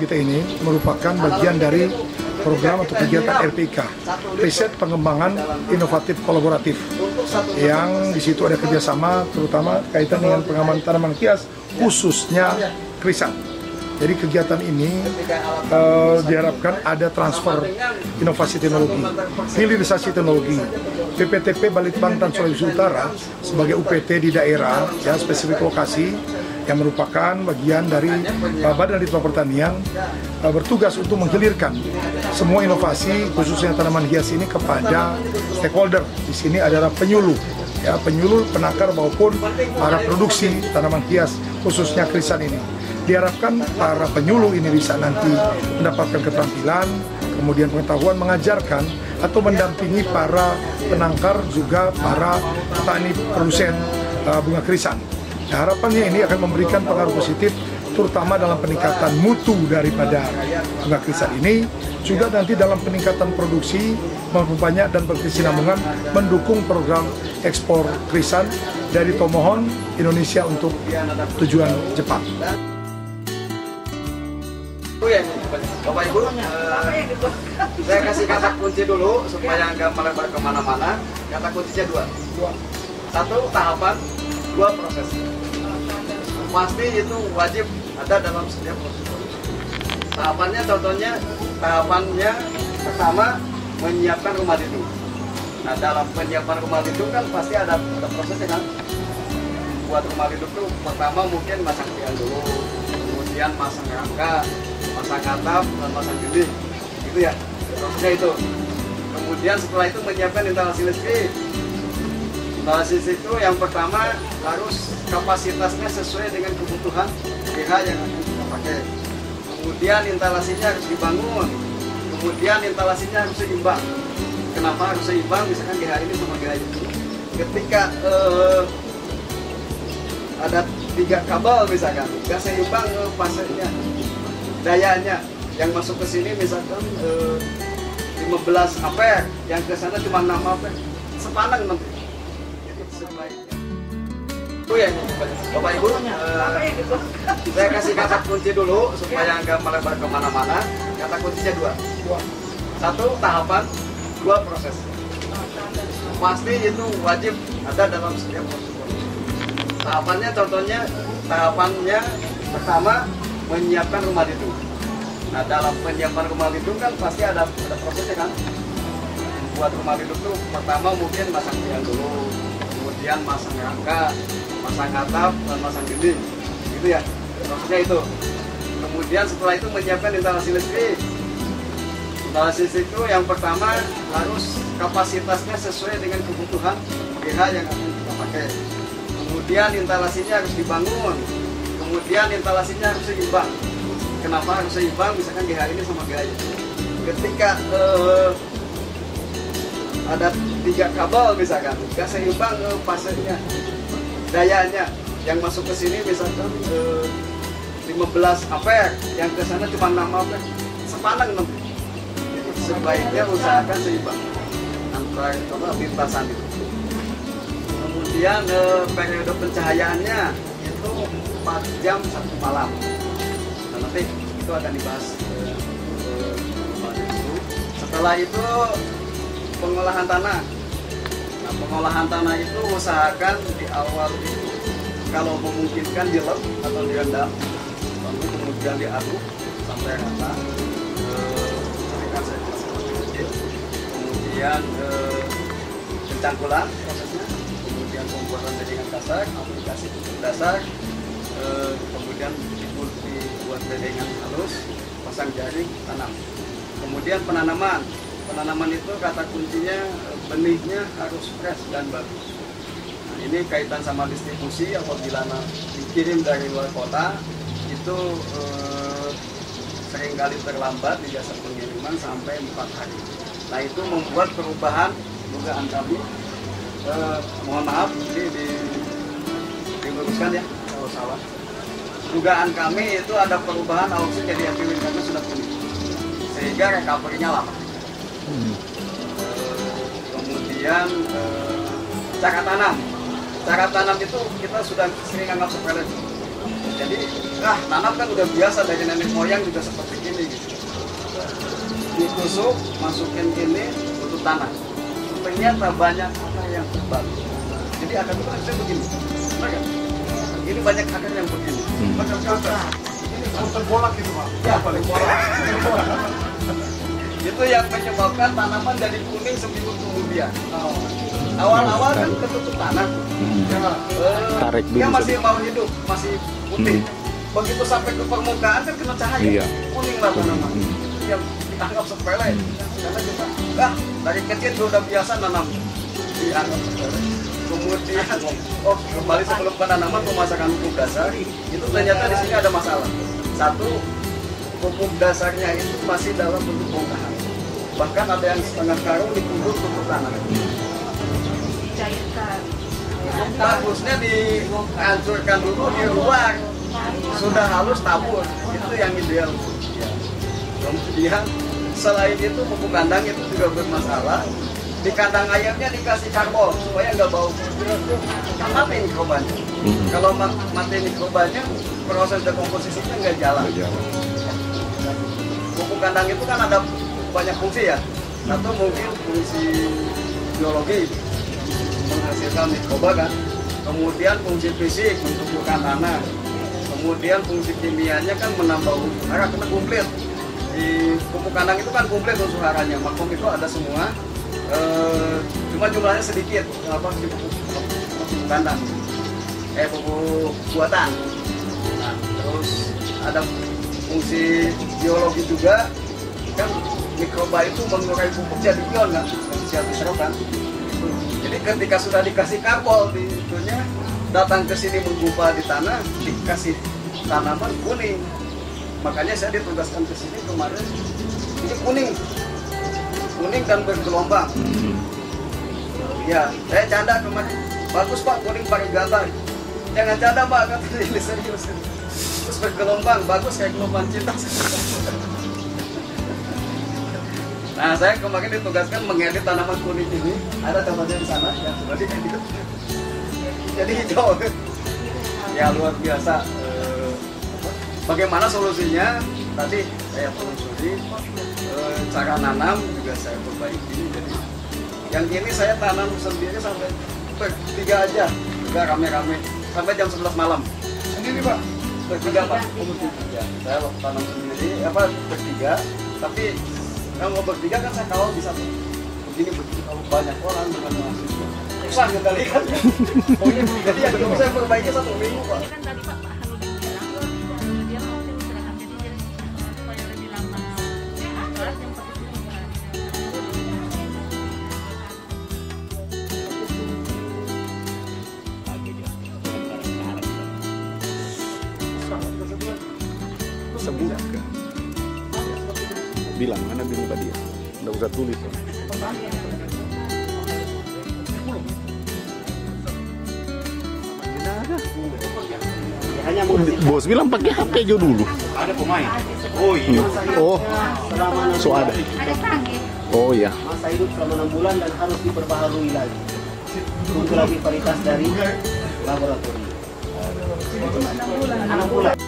kita ini merupakan bagian dari program atau kegiatan RPK, Riset Pengembangan Inovatif Kolaboratif, yang di situ ada kerjasama terutama kaitan dengan pengaman tanaman hias, khususnya krisan. Jadi kegiatan ini diharapkan ada transfer inovasi teknologi, hilirisasi teknologi. PPTP Balitbangtan Sulawesi Utara sebagai UPT di daerah, ya, spesifik lokasi, yang merupakan bagian dari Badan Litbang Pertanian, bertugas untuk menghilirkan semua inovasi khususnya tanaman hias ini kepada stakeholder. Di sini adalah penyuluh, ya, penyuluh, penakar maupun para produksi tanaman hias khususnya krisan ini. Diharapkan para penyuluh ini bisa nanti mendapatkan keterampilan, kemudian pengetahuan mengajarkan atau mendampingi para penangkar juga para petani produsen bunga krisan. Nah, harapannya ini akan memberikan pengaruh positif terutama dalam peningkatan mutu daripada bunga krisan ini, juga nanti dalam peningkatan produksi maupun banyak dan berkesinambungan mendukung program ekspor krisan dari Tomohon Indonesia untuk tujuan Jepang. Ya, Bapak Ibu, saya kasih kata kunci dulu supaya nggak melebar kemana-mana. Kata kuncinya dua. Satu, tahapan. Dua, proses. Pasti itu wajib ada dalam setiap proses. Tahapannya, contohnya, tahapannya pertama menyiapkan rumah lindung. Nah, dalam penyiapan rumah lindung kan pasti ada prosesnya kan. Buat rumah lindung tuh pertama mungkin masang tiang dulu, kemudian masang rangka, masang atap, dan masang dinding, gitu ya, prosesnya itu. Kemudian setelah itu menyiapkan instalasi listrik. Instalasi listrik itu yang pertama harus kapasitasnya sesuai dengan kebutuhan GH yang akan kita pakai. Kemudian instalasinya harus dibangun. Kemudian instalasinya harus seimbang. Kenapa harus seimbang? Misalkan GH ini sama GH itu. Ketika ada 3 kabel misalkan, nggak seimbang pasarnya. Dayanya yang masuk ke sini misalkan 15 ampere, yang ke sana cuma 6 ampere, sepanang nanti. Itu sebaiknya. Itu ya, Bapak Ibu, saya kasih kata kunci dulu supaya nggak melebar kemana-mana. Kata kuncinya dua. Satu, tahapan. Dua, proses. Pasti itu wajib ada dalam setiap proses. Tahapannya, contohnya, tahapannya pertama menyiapkan rumah lindung. Nah, dalam penyiapan rumah lindung kan pasti ada prosesnya kan. Buat rumah lindung tuh pertama mungkin masang tiang dulu, kemudian masang rangka, masang atap, dan masang dinding, gitu ya. Prosesnya itu. Kemudian setelah itu menyiapkan instalasi listrik. Instalasi listrik itu yang pertama harus kapasitasnya sesuai dengan kebutuhan GH yang akan kita pakai. Kemudian instalasinya harus dibangun. Kemudian instalasinya harus seimbang. Kenapa harus seimbang? Misalkan GH ini sama GH itu. Ketika ada 3 kabel misalkan, nggak seimbang pasarnya, dayanya yang masuk ke sini misalkan 15 ampere, yang ke sana cuma 6 ampere, sepanang nanti. Itu sebaiknya usahakan seimbang antara lintasan itu. Kemudian periode pencahayaannya itu 4 jam 1 malam. Nah, nanti itu akan dibahas. Setelah itu pengolahan tanah. Nah, pengolahan tanah itu usahakan di awal itu kalau memungkinkan dilem atau direndam, lalu kemudian diaduk sampai rata. Kemudian pencangkulan prosesnya, kemudian pembuatan bedengan dasar, aplikasi pupuk dasar, kemudian dibuat bedengan halus, pasang jaring, tanam. Kemudian penanaman. Penanaman itu kata kuncinya benihnya harus fresh dan bagus. Nah, ini kaitan sama distribusi. Apabila dikirim dari luar kota itu seringkali terlambat di jasa pengiriman sampai 4 hari. Nah, itu membuat perubahan dugaan kami. Mohon maaf, ini diluruskan ya kalau salah. Dugaan kami itu ada perubahan auksin jadi etilen karena sudah kuning, sehingga recovery-nya lama. Kemudian cara tanam itu kita sudah sering anggap sepele. Jadi tanam kan udah biasa dari nenek moyang juga seperti ini gitu. Ditusuk, masukin ini untuk tanah. Ternyata banyak akar yang tebal. Jadi akar itu harusnya begini. Kan? Ini banyak akar yang begini. Macam kakak. Ini terbolak gitu Pak. Ya, paling bolak. Itu yang menyebabkan tanaman jadi kuning seminggu kemudian. Awal-awal kan ketutup tanah. Tarik dulu. Dia masih mau hidup, masih putih. Begitu sampai ke permukaan kan kena cahaya. Kuning lah tanaman. Yang dianggap sepele. Karena kita dari kecil udah biasa nanam. Dianggap sepele. Kemudian, kembali sebelum penanaman pemasakan pupuk dasar, itu ternyata di sini ada masalah. Satu, pupuk dasarnya itu masih dalam bentuk bongkahan. Bahkan ada yang setengah karung dikundur untuk tanah. Bagusnya dihancurkan dulu di luar, sudah halus tabur, itu yang ideal. Kemudian selain itu pupuk kandang itu juga bermasalah. Di kandang ayamnya dikasih karbon supaya nggak bau, mati mikrobanya. Kalau mati mikrobanya, proses dekomposisinya nggak jalan. Pupuk kandang itu kan ada banyak fungsi ya. Satu mungkin fungsi biologi menghasilkan mikroba kan. Kemudian fungsi fisik menumbuhkan tanah. Kemudian fungsi kimianya kan menambah unsur hara, karena komplit. Di pupuk kandang itu kan komplit unsur haranya. Makom itu ada semua. Cuma jumlahnya sedikit di pupuk kandang, pupuk buatan. Nah, terus ada fungsi biologi juga, kan mikroba itu mengurai pupuk jadi ion kan, siap diserap. Jadi ketika sudah dikasih karbol di itunya, datang ke sini menggumpal di tanah, dikasih tanaman kuning. Makanya saya ditugaskan ke sini kemarin, ini kuning dan bergelombang. Ya, saya canda kemarin, bagus Pak, kuning pakai gambar. Jangan canda Pak, kata ini serius. Terus bergelombang, bagus kayak gelombang cinta. Nah, saya kemarin ditugaskan mengedit tanaman kuning ini. Ada contohnya di sana yang sudah diedit. Jadi hijau. Ya luar biasa. Bagaimana solusinya? Tadi saya telusuri. Cara nanam juga saya perbaiki. Jadi yang ini saya tanam sendiri sampai bertiga aja, juga rame-rame sampai jam 11 malam. Sendiri Pak? Bertiga Pak. Ya, saya tanam sendiri, bertiga. Tapi kalau bertiga kan saya kawal bisa begini kalau banyak orang dengan mahasiswa. Susah ngendali kan? Jadi yang saya perbaiki 1 minggu Pak. Kan tadi Pak Hanudin bilang dia mau istirahat jadi dia supaya lebih lama. Kelas yang pakai sebulan kan? Bilang mana bilang tadi ya, nggak usah tulis. Bos bilang pakai HP aja dulu. Ada pemain. Oh iya. Oh, so ada. Oh ya. Masa hidup selama 6 bulan dan harus diperbaharui lagi. Untuk lagi varietas dari laboratorium. 6 bulan.